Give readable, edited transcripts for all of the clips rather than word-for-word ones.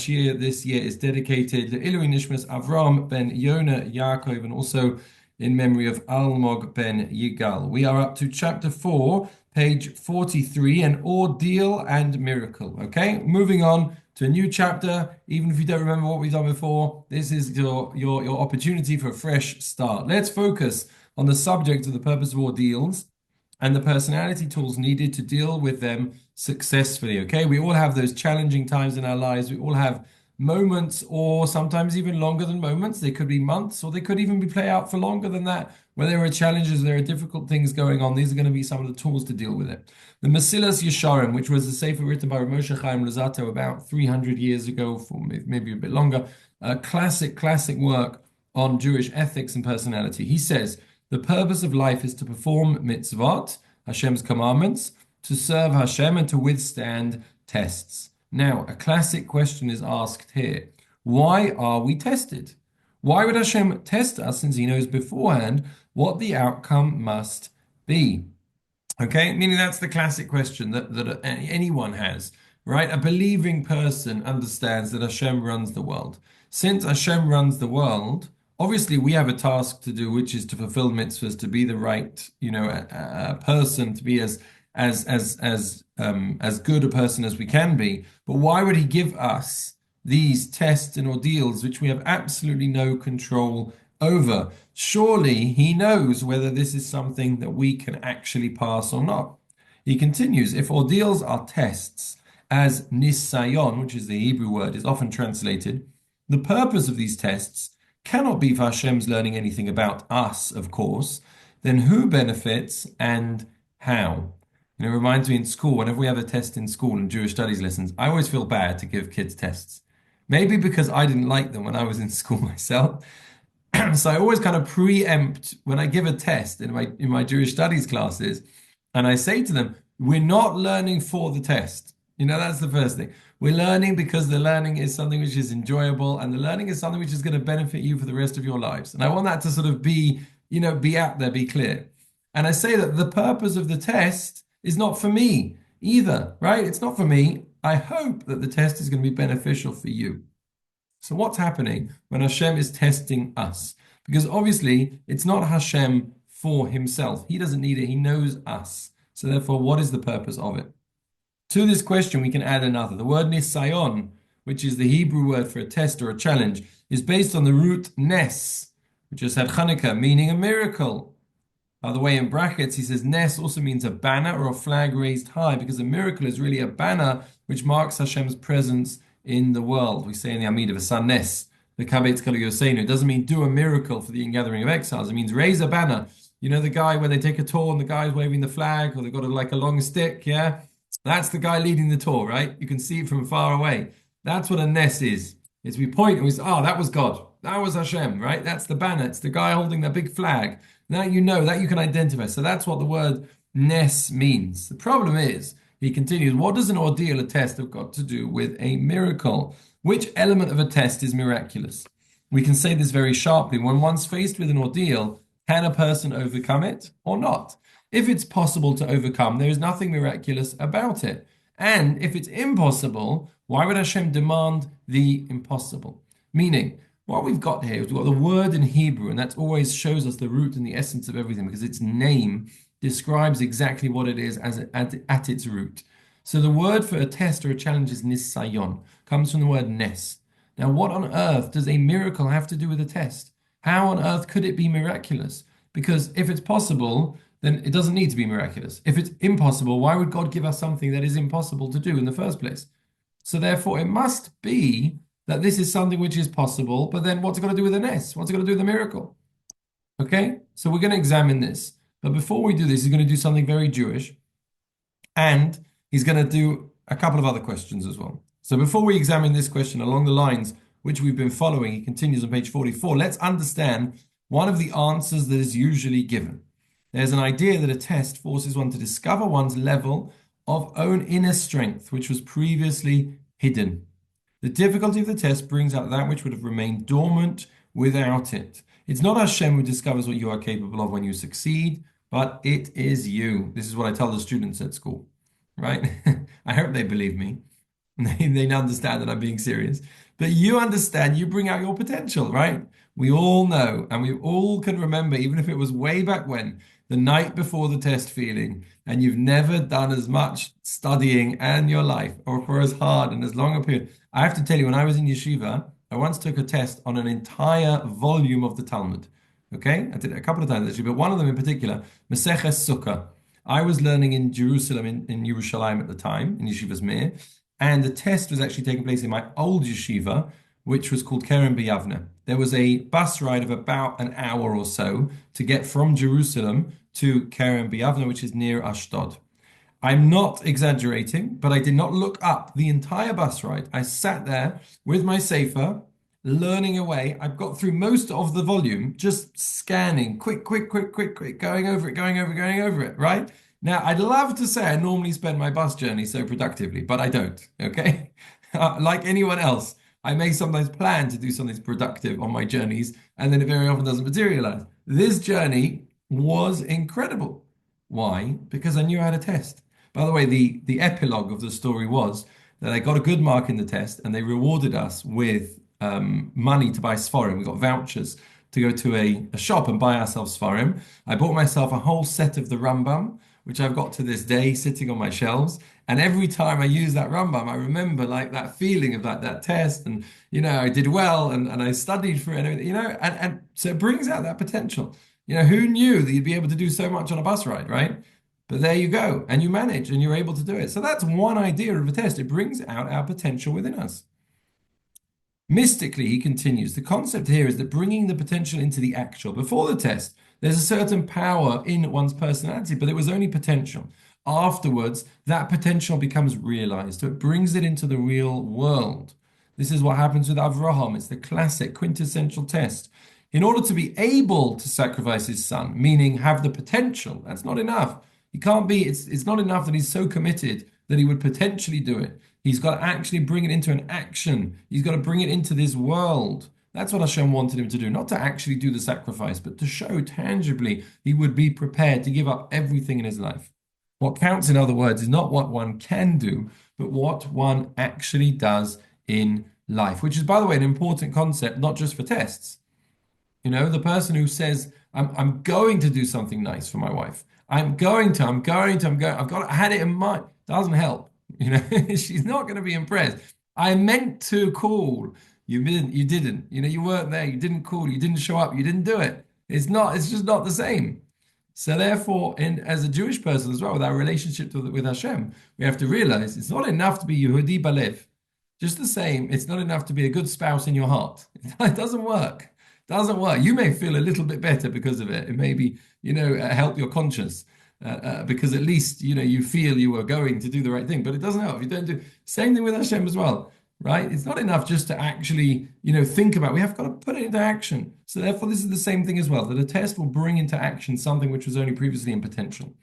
Year this year is dedicated to Ilui Nishmas Avram ben Yona Yaakov and also in memory of Almog ben Yigal. We are up to chapter 4, page 43, an ordeal and miracle. Okay, moving on to a new chapter. Even if you don't remember what we've done before, this is your opportunity for a fresh start. Let's focus on the subject of the purpose of ordeals and the personality tools needed to deal with them successfully. Okay, we all have those challenging times in our lives. We all have moments, or sometimes even longer than moments. They could be months, or they could even be play out for longer than that, where there are challenges, there are difficult things going on. These are going to be some of the tools to deal with it. The Mesilas Yesharim, which was a sefer written by Moshe Chaim Luzzatto about 300 years ago, for maybe a bit longer, a classic work on Jewish ethics and personality. He says, the purpose of life is to perform mitzvot, Hashem's commandments, to serve Hashem and to withstand tests. Now, a classic question is asked here. Why are we tested? Why would Hashem test us since he knows beforehand what the outcome must be? Okay, meaning that's the classic question that anyone has, right? A believing person understands that Hashem runs the world. Since Hashem runs the world, obviously we have a task to do, which is to fulfill mitzvahs, to be the right, person, to be as good a person as we can be. But why would he give us these tests and ordeals which we have absolutely no control over? Surely he knows whether this is something that we can actually pass or not. He continues, if ordeals are tests, as nisayon, which is the Hebrew word, is often translated, the purpose of these tests cannot be for Hashem's learning anything about us, of course, then who benefits and how? It reminds me in school, whenever we have a test in school in Jewish studies lessons, I always feel bad to give kids tests. Maybe because I didn't like them when I was in school myself. So I always kind of preempt when I give a test in my Jewish studies classes, and I say to them, we're not learning for the test. That's the first thing. We're learning because the learning is something which is enjoyable, and the learning is something which is going to benefit you for the rest of your lives. And I want that to sort of be out there, be clear. And I say that the purpose of the test is not for me either, right? It's not for me. I hope that the test is going to be beneficial for you. So what's happening when Hashem is testing us? Because obviously it's not Hashem for himself. He doesn't need it. He knows us. So therefore, what is the purpose of it? To this question, we can add another. The word nisayon, which is the Hebrew word for a test or a challenge, is based on the root nes, which is had Chanukah, meaning a miracle. By the way, in brackets, he says nes also means a banner or a flag raised high, because a miracle is really a banner which marks Hashem's presence in the world. We say in the Amidah, V'san nes, the Kabetz Kol Yoseinu. It doesn't mean do a miracle for the ingathering of exiles. It means raise a banner. The guy when they take a tour and the guy's waving the flag, or they've got like a long stick, yeah? That's the guy leading the tour, right? You can see it from far away. That's what a nes is. It's we point and we say, that was God. That was Hashem, right? That's the banner. It's the guy holding that big flag. Now you know that you can identify. So that's what the word nes means. The problem is, he continues, what does an ordeal, a test, have got to do with a miracle? Which element of a test is miraculous? We can say this very sharply. When one's faced with an ordeal, can a person overcome it or not? If it's possible to overcome, there is nothing miraculous about it. And if it's impossible, why would Hashem demand the impossible? Meaning, what we've got here is we've got the word in Hebrew, and that always shows us the root and the essence of everything, because its name describes exactly what it is at its root. So the word for a test or a challenge is nisayon, comes from the word nes. Now, what on earth does a miracle have to do with a test? How on earth could it be miraculous? Because if it's possible, then it doesn't need to be miraculous. If it's impossible, why would God give us something that is impossible to do in the first place? So therefore, it must be that this is something which is possible, but then what's it got to do with the nes? What's it got to do with the miracle? Okay, so we're going to examine this. But before we do this, he's going to do something very Jewish, and he's going to do a couple of other questions as well. So before we examine this question along the lines which we've been following, he continues on page 44, let's understand one of the answers that is usually given. There's an idea that a test forces one to discover one's level of own inner strength, which was previously hidden. The difficulty of the test brings out that which would have remained dormant without it. It's not Hashem who discovers what you are capable of when you succeed, but it is you. This is what I tell the students at school, right? I hope they believe me. They understand that I'm being serious. But you understand, you bring out your potential, right? We all know, and we all can remember, even if it was way back when, the night before the test feeling, and you've never done as much studying in your life or for as hard and as long a period. I have to tell you, when I was in yeshiva, I once took a test on an entire volume of the Talmud. Okay, I did it a couple of times actually, but one of them in particular, Maseches Sukkah. I was learning in Jerusalem, in Yerushalayim at the time, in Yeshivas Mir, and the test was actually taking place in my old yeshiva, which was called Kerem B'Yavne. There was a bus ride of about an hour or so to get from Jerusalem to Kerem B'Yavne, which is near Ashdod. I'm not exaggerating, but I did not look up the entire bus ride. I sat there with my Sefer, learning away. I've got through most of the volume, just scanning, quick, quick, quick, quick, quick, going over it, going over it, right? Now, I'd love to say I normally spend my bus journey so productively, but I don't, okay? Like anyone else, I may sometimes plan to do something productive on my journeys, and then it very often doesn't materialize. This journey was incredible. Why? Because I knew I had a test. By the way, the epilogue of the story was that I got a good mark in the test, and they rewarded us with money to buy Sforim. We got vouchers to go to a shop and buy ourselves Sforim. I bought myself a whole set of the Rambam, which I've got to this day sitting on my shelves. And every time I use that Rambam, I remember like that feeling of that test, and I did well, and I studied for it, and so it brings out that potential. Who knew that you'd be able to do so much on a bus ride, right? But there you go, and you manage, and you're able to do it. So that's one idea of a test. It brings out our potential within us. Mystically, he continues, the concept here is that bringing the potential into the actual. Before the test, there's a certain power in one's personality, but it was only potential. Afterwards, that potential becomes realized. So it brings it into the real world. This is what happens with Avraham. It's the classic quintessential test. In order to be able to sacrifice his son, meaning have the potential, that's not enough. He can't be, it's not enough that he's so committed that he would potentially do it. He's got to actually bring it into an action. He's got to bring it into this world. That's what Hashem wanted him to do, not to actually do the sacrifice, but to show tangibly he would be prepared to give up everything in his life. What counts, in other words, is not what one can do, but what one actually does in life, which is, by the way, an important concept, not just for tests. The person who says, I'm going to do something nice for my wife. I'm going to, I had it in mind. Doesn't help. She's not going to be impressed. I meant to call. You didn't. You weren't there. You didn't call. You didn't show up. You didn't do it. It's just not the same. So therefore, as a Jewish person as well, with our relationship with Hashem, we have to realize it's not enough to be Yehudi Balev. Just the same, it's not enough to be a good spouse in your heart. It doesn't work. Doesn't work. You may feel a little bit better because of it. It may be, help your conscience. Because at least you feel you are going to do the right thing, but it doesn't help if you don't do. Same thing with Hashem as well, right? It's not enough just to actually think about. We have got to put it into action. So therefore, this is the same thing as well. That a test will bring into action something which was only previously in potential.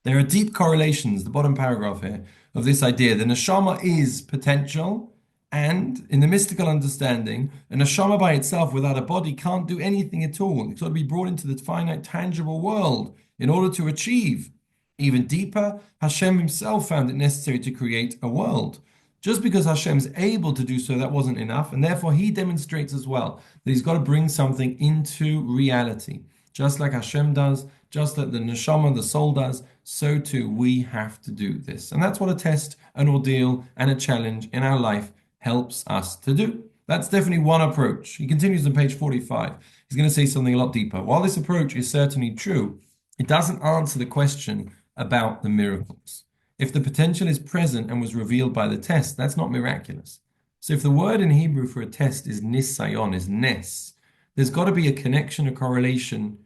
There are deep correlations. The bottom paragraph here of this idea: the neshama is potential, and in the mystical understanding, a neshama by itself without a body can't do anything at all. It's got to be brought into the finite, tangible world in order to achieve. Even deeper, Hashem himself found it necessary to create a world. Just because Hashem's able to do so, that wasn't enough, and therefore he demonstrates as well that he's got to bring something into reality. Just like Hashem does, just like the neshama, the soul does, so too we have to do this. And that's what a test, an ordeal, and a challenge in our life helps us to do. That's definitely one approach. He continues on page 45. He's going to say something a lot deeper. While this approach is certainly true, it doesn't answer the question about the miracles. If the potential is present and was revealed by the test, that's not miraculous. So if the word in Hebrew for a test is nisayon, is nes, there's got to be a connection, a correlation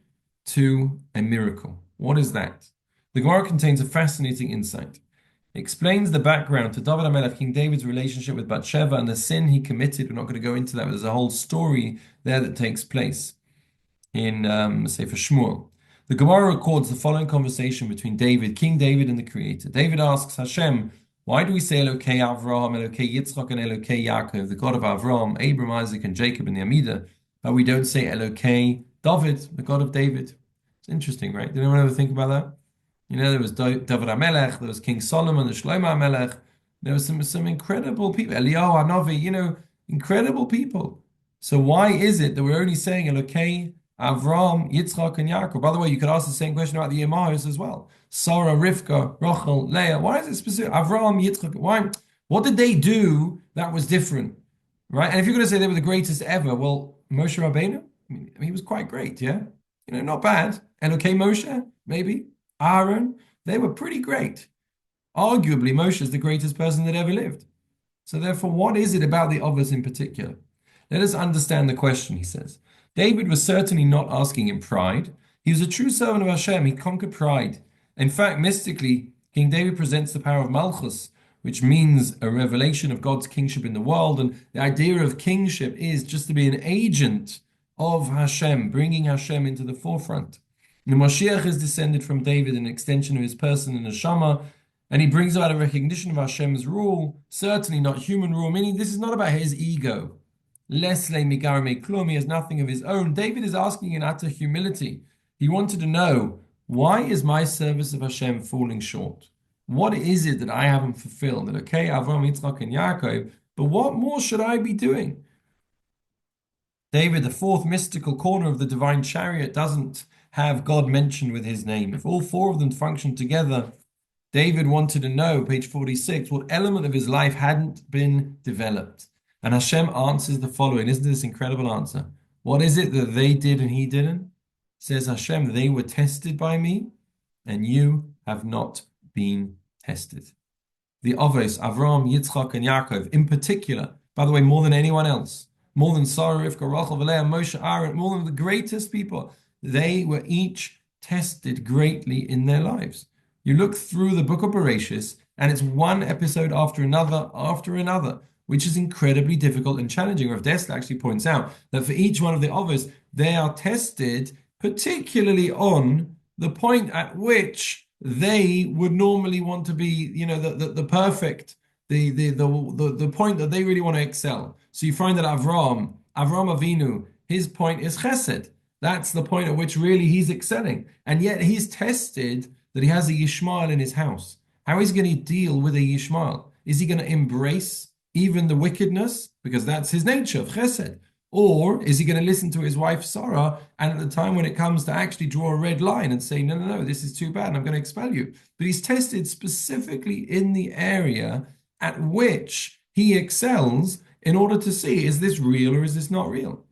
to a miracle. What is that? The Gemara contains a fascinating insight. It explains the background to David HaMelech, King David's relationship with Bathsheba and the sin he committed. We're not going to go into that, but there's a whole story there that takes place in Sefer Shmuel. The Gemara records the following conversation between King David, and the Creator. David asks Hashem, why do we say Elokei Avraham, Elokei Yitzchak, and Elokei Yaakov, the God of Avraham, Abram, Isaac, and Jacob in the Amidah, but we don't say Elokei David, the God of David? It's interesting, right? Did anyone ever think about that? There was David HaMelech, there was King Solomon, the Shlomo HaMelech, There were some incredible people. Eliyahu Hanavi, incredible people. So why is it that we're only saying Elokei, Avram, Yitzchak, and Yaakov? By the way, you could ask the same question about the Emmaus as well. Sarah, Rivka, Rachel, Leah. Why is it specific? Avram, Yitzchak. Why? What did they do that was different? Right? And if you're going to say they were the greatest ever, well, Moshe Rabbeinu, he was quite great, yeah? Not bad. Elokei Moshe, maybe. Aaron, they were pretty great. Arguably, Moshe is the greatest person that ever lived. So therefore, what is it about the others in particular? Let us understand the question, he says. David was certainly not asking in pride. He was a true servant of Hashem. He conquered pride. In fact, mystically, King David presents the power of Malchus, which means a revelation of God's kingship in the world. And the idea of kingship is just to be an agent of Hashem, bringing Hashem into the forefront. The Mashiach is descended from David, an extension of his person and neshama, and he brings about a recognition of Hashem's rule, certainly not human rule, meaning this is not about his ego. Lesle migarme klum, he has nothing of his own. David is asking in utter humility. He wanted to know, why is my service of Hashem falling short? What is it that I haven't fulfilled? That okay, Avram, Yitzchak, and Yaakov, but what more should I be doing? David, the fourth mystical corner of the divine chariot, doesn't have God mentioned with his name. If all four of them function together, David wanted to know, page 46, what element of his life hadn't been developed. And Hashem answers the following. Isn't this incredible answer? What is it that they did and he didn't? Says Hashem, they were tested by me, and you have not been tested. The Avos, Avram, Yitzchak, and Yaakov, in particular, by the way, more than anyone else, more than Sarah, Rivka, Rachel, Leah, Moshe, Aaron, more than the greatest people, they were each tested greatly in their lives. You look through the book of Bereshis, and it's one episode after another, which is incredibly difficult and challenging. Rav Dessler actually points out that for each one of the Avos, they are tested particularly on the point at which they would normally want to be, the perfect, the point that they really want to excel. So you find that Avram Avinu, his point is chesed. That's the point at which really he's excelling. And yet he's tested that he has a Yishmael in his house. How is he going to deal with a Yishmael? Is he going to embrace even the wickedness? Because that's his nature of chesed. Or is he going to listen to his wife Sarah, and at the time when it comes to actually draw a red line and say, no, this is too bad, I'm going to expel you. But he's tested specifically in the area at which he excels in order to see, is this real or is this not real?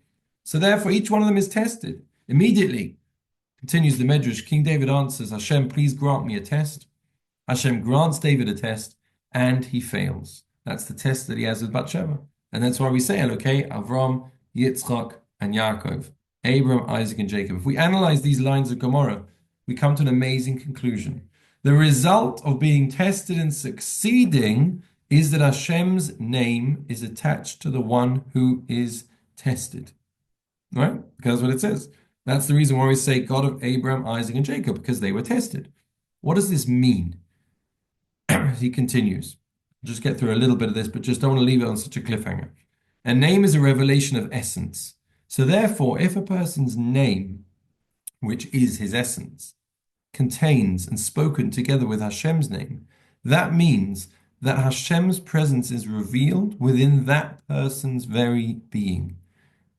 So therefore, each one of them is tested. Immediately, continues the Medrash, King David answers, Hashem, please grant me a test. Hashem grants David a test, and he fails. That's the test that he has with Bathsheba. And that's why we say, okay, Avram, Yitzchak, and Yaakov, Abraham, Isaac, and Jacob. If we analyze these lines of Gemara, we come to an amazing conclusion. The result of being tested and succeeding is that Hashem's name is attached to the one who is tested. Right? Because that's what it says. That's the reason why we say God of Abraham, Isaac, and Jacob, because they were tested. What does this mean? He continues. I'll just get through a little bit of this, but just don't want to leave it on such a cliffhanger. A name is a revelation of essence. So therefore, if a person's name, which is his essence, contains and spoken together with Hashem's name, that means that Hashem's presence is revealed within that person's very being.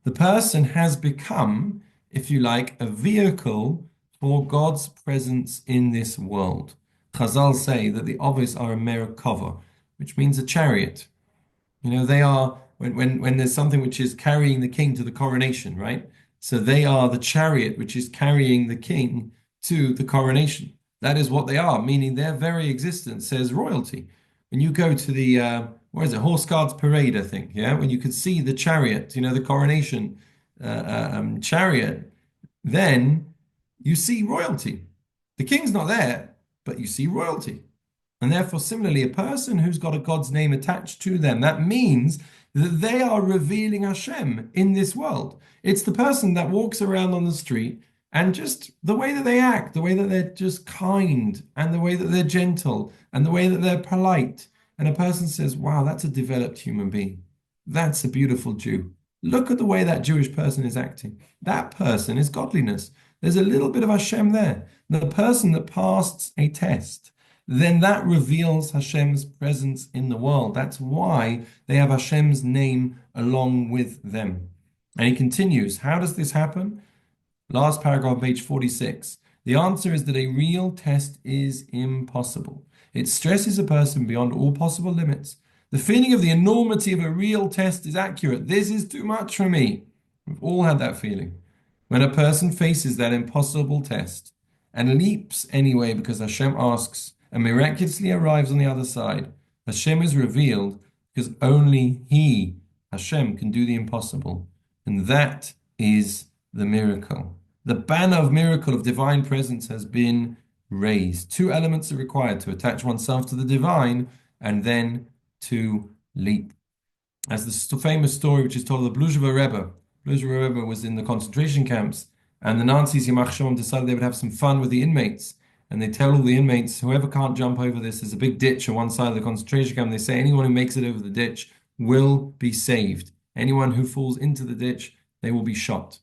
The person has become, if you like, a vehicle for God's presence in this world. Chazal say that the Avos are a Merkava, which means a chariot. They are, when there's something which is carrying the king to the coronation, right? So they are the chariot which is carrying the king to the coronation. That is what they are, meaning their very existence says royalty. When you go to the, Horse Guards Parade, I think, yeah? When you could see the chariot, the coronation chariot, then you see royalty. The king's not there, but you see royalty. And therefore, similarly, a person who's got a God's name attached to them, that means that they are revealing Hashem in this world. It's the person that walks around on the street and just the way that they act, the way that they're just kind, and the way that they're gentle, and the way that they're polite. And a person says, wow, that's a developed human being. That's a beautiful Jew. Look at the way that Jewish person is acting. That person is godliness. There's a little bit of Hashem there. The person that passed a test then that reveals Hashem's presence in the world. That's why they have Hashem's name along with them. And he continues, how does this happen? Last paragraph, page 46. The answer is that a real test is impossible. It stresses a person beyond all possible limits. The feeling of the enormity of a real test is accurate. This is too much for me. We've all had that feeling. When a person faces that impossible test and leaps anyway because Hashem asks and miraculously arrives on the other side, Hashem is revealed because only He, Hashem, can do the impossible. And that is the miracle. The banner of miracle of divine presence has been raised. Two elements are required: to attach oneself to the divine and then to leap. As the famous story which is told of the Bluzhever Rebbe. Bluzhever Rebbe was in the concentration camps, and the Nazis, Yamach Shalom, decided they would have some fun with the inmates. And they tell all the inmates, whoever can't jump over this, there's a big ditch on one side of the concentration camp. They say anyone who makes it over the ditch will be saved. Anyone who falls into the ditch, they will be shot.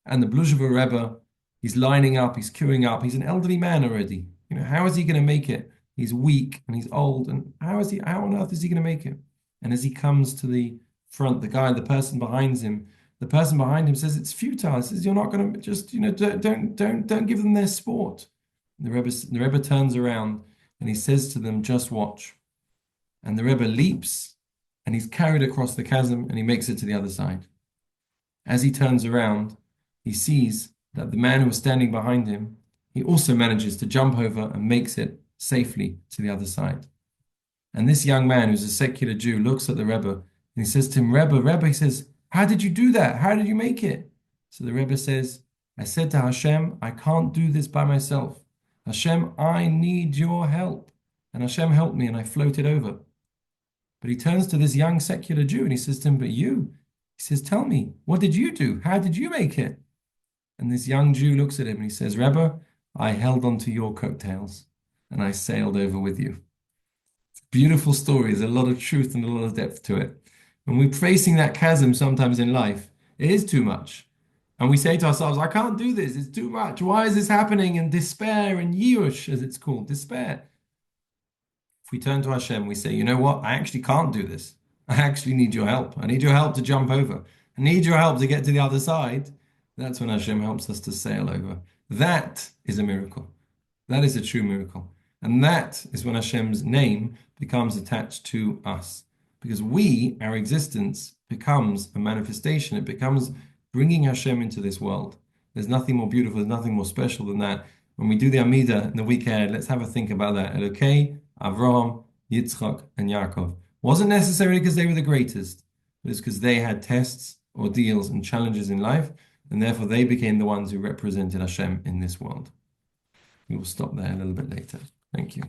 And the Bluzhever Rebbe, he's lining up, he's queuing up. He's an elderly man already. You know, how is he going to make it? He's weak and he's old. And how on earth is he going to make it? And as he comes to the front, the person behind him says it's futile. He says, you're not going to just, don't give them their sport. And the Rebbe turns around and he says to them, just watch. And the Rebbe leaps and he's carried across the chasm and he makes it to the other side. As he turns around, he sees that the man who was standing behind him, he also manages to jump over and makes it safely to the other side. And this young man, who's a secular Jew, looks at the Rebbe and he says to him, Rebbe, he says, how did you do that? How did you make it? So the Rebbe says, I said to Hashem, I can't do this by myself. Hashem, I need your help. And Hashem helped me and I floated over. But he turns to this young secular Jew and he says to him, but you, he says, tell me, what did you do? How did you make it? And this young Jew looks at him and he says, Rebbe, I held onto your coattails and I sailed over with you. It's a beautiful story. There's a lot of truth and a lot of depth to it. When we're facing that chasm sometimes in life, it is too much. And we say to ourselves, I can't do this. It's too much. Why is this happening? And despair and yiush, as it's called, despair. If we turn to Hashem, we say, you know what? I actually can't do this. I actually need your help. I need your help to jump over. I need your help to get to the other side. That's when Hashem helps us to sail over. That is a miracle. That is a true miracle. And that is when Hashem's name becomes attached to us. Because our existence becomes a manifestation. It becomes bringing Hashem into this world. There's nothing more beautiful, there's nothing more special than that. When we do the Amidah in the week ahead, let's have a think about that. Elokei, Avraham, Yitzchak, and Yaakov. Wasn't necessarily because they were the greatest, but it's because they had tests, ordeals, and challenges in life, and therefore they became the ones who represented Hashem in this world. We will stop there a little bit later. Thank you.